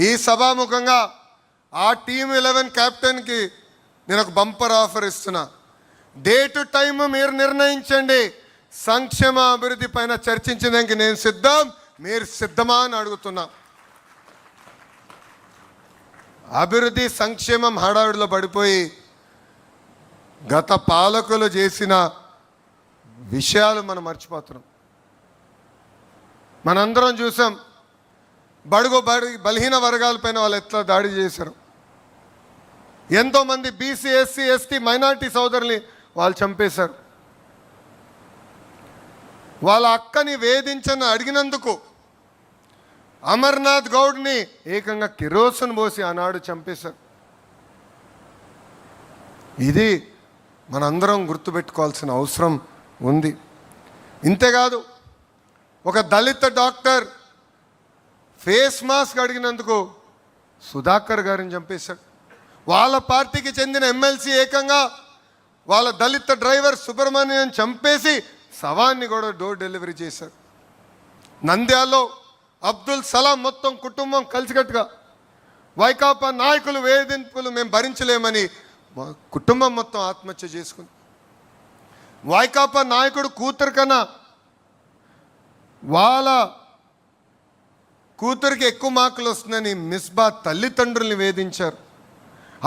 ఈ సభాముఖంగా ఆ టీమ్ 11 కెప్టెన్కి నేను ఒక బంపర్ ఆఫర్ ఇస్తున్నా. డేట్ టైం మీరు నిర్ణయించండి. సంక్షేమ అభివృద్ధి పైన చర్చించడానికి నేను సిద్ధం, మీరు సిద్ధమా అని అడుగుతున్నా. అభివృద్ధి సంక్షేమం హడావిడిలో పడిపోయి గత పాలకులు చేసిన విషయాలు మనం మర్చిపోతున్నాం. మనందరం చూసాం బలహీన వర్గాలపైన వాళ్ళు ఎట్లా దాడి చేశారు. ఎంతోమంది బీసీ, ఎస్సీ, ఎస్టీ, మైనార్టీ సోదరుల్ని వాళ్ళు చంపేశారు. వాళ్ళ అక్కని వేధించని అడిగినందుకు అమర్నాథ్ గౌడ్ని ఏకంగా కిరోసిన్ పోసి ఆనాడు చంపేశారు. ఇది మనందరం గుర్తుపెట్టుకోవాల్సిన అవసరం ఉంది. ఇంతేకాదు, ఒక దళిత డాక్టర్ ఫేస్ మాస్క్ అడిగినందుకు సుధాకర్ గారిని చంపేశాడు. వాళ్ళ పార్టీకి చెందిన ఎమ్మెల్సీ ఏకంగా వాళ్ళ దళిత డ్రైవర్ సుబ్రహ్మణ్యం చంపేసి శవాన్ని కూడా డోర్ డెలివరీ చేశారు. నంద్యాలలో అబ్దుల్ సలాం మొత్తం కుటుంబం కలిసికట్టుగా వైకాపా నాయకులు వేధింపులు మేము భరించలేమని కుటుంబం మొత్తం ఆత్మహత్య చేసుకుంది. వైకాపా నాయకుడు కూతురు కన్నా వాళ్ళ కూతురికి ఎక్కువ మార్కులు వస్తుందని మిస్బా తల్లిదండ్రుల్ని వేధించారు.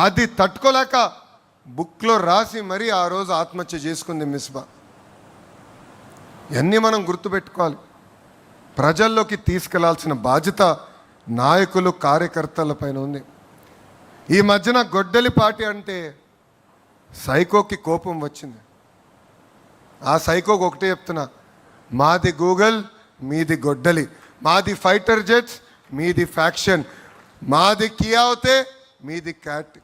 అది తట్టుకోలేక బుక్లో రాసి మరీ ఆ రోజు ఆత్మహత్య చేసుకుంది మిస్బా. ఇవన్నీ మనం గుర్తుపెట్టుకోవాలి. ప్రజల్లోకి తీసుకెళ్లాల్సిన బాధ్యత నాయకులు, కార్యకర్తల పైన ఉంది. ఈ మధ్యన గొడ్డలి పార్టీ అంటే సైకోకి కోపం వచ్చింది. ఆ సైకోకి ఒకటే చెప్తున్నా, మాది గూగుల్, మీది గొడ్డలి, మాది ఫైటర్ జెట్స్, మీది ఫ్యాక్షన్, మాది కియా అవుతే మీది క్యాట్,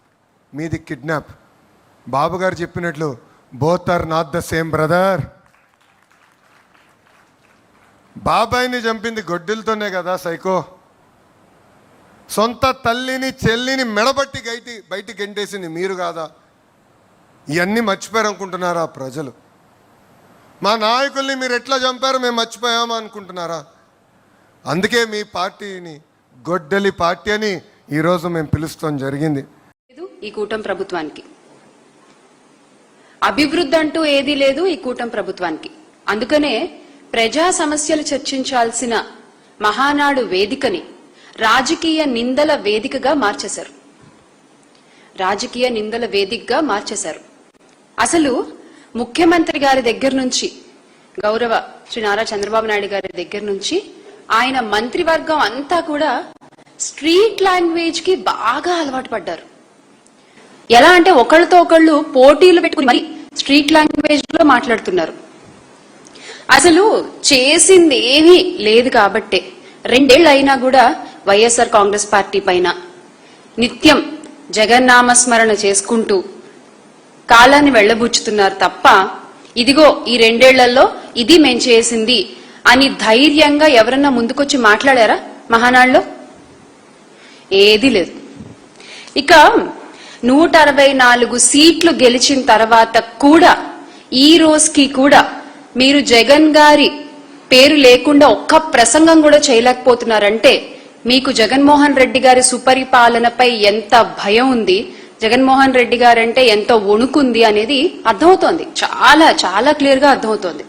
మీది కిడ్నాప్. బాబు గారు చెప్పినట్లు both are not the same brother. బాబాయిని చంపింది గొడ్డలతోనే కదా సైకో. సొంత తల్లిని చెల్లిని మెడబట్టి బయటికి గెంటేసింది మీరు కాదా? ఇవన్నీ మర్చిపోయారు అనుకుంటున్నారా ప్రజలు? మా నాయకుల్ని మీరు ఎట్లా చంపారో మేము మర్చిపోయామా అనుకుంటున్నారా? అందుకే మీ పార్టీని గొడ్డలి పార్టీ అని ఈరోజు మేము పిలుస్తాం జరిగింది. ఈ కూటమి ప్రభుత్వానికి అభివృద్ధి అంటూ ఏదీ లేదు ఈ కూటమి ప్రభుత్వానికి. అందుకనే ప్రజా సమస్యలు చర్చించాల్సిన మహానాడు వేదికని రాజకీయ నిందల వేదికగా మార్చేశారు. రాజకీయ నిందల వేదికగా మార్చేశారు. అసలు ముఖ్యమంత్రి గారి దగ్గర నుంచి, గౌరవ శ్రీ నారా చంద్రబాబు నాయుడు గారి దగ్గర నుంచి ఆయన మంత్రివర్గం అంతా కూడా స్ట్రీట్ లాంగ్వేజ్ కి బాగా అలవాటు పడ్డారు. ఎలా అంటే ఒకళ్ళతో ఒకళ్ళు పోటీలు పెట్టుకుని మరి స్ట్రీట్ లాంగ్వేజ్ లో మాట్లాడుతున్నారు. అసలు చేసింది ఏమీ లేదు కాబట్టే 2 ఏళ్ళు అయినా కూడా వైఎస్ఆర్ కాంగ్రెస్ పార్టీ పైన నిత్యం జగన్నామస్మరణ చేసుకుంటూ కాలాన్ని వెళ్లబుచ్చుతున్నారు తప్ప, ఇదిగో ఈ 2 ఏళ్లలో ఇది మేం చేసింది అని ధైర్యంగా ఎవరన్నా ముందుకొచ్చి మాట్లాడారా మహానాడులో? ఏదీ లేదు. ఇక 164 సీట్లు గెలిచిన తర్వాత కూడా ఈ రోజుకి కూడా మీరు జగన్ గారి పేరు లేకుండా ఒక్క ప్రసంగం కూడా చేయలేకపోతున్నారంటే మీకు జగన్మోహన్ రెడ్డి గారి సుపరిపాలనపై ఎంత భయం ఉంది, జగన్మోహన్ రెడ్డి గారంటే ఎంత వణుకుంది అనేది అర్థమవుతోంది. చాలా చాలా క్లియర్ గా అర్థమవుతోంది.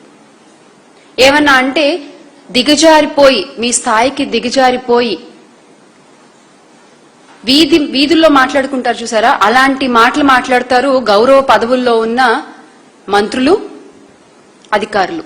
ఏమన్నా అంటే దిగజారిపోయి, మీ స్థాయికి దిగజారిపోయి వీధుల్లో మాట్లాడుకుంటారు చూసారా, అలాంటి మాటలు మాట్లాడతారు గౌరవ పదవుల్లో ఉన్న మంత్రులు, అధికారులు.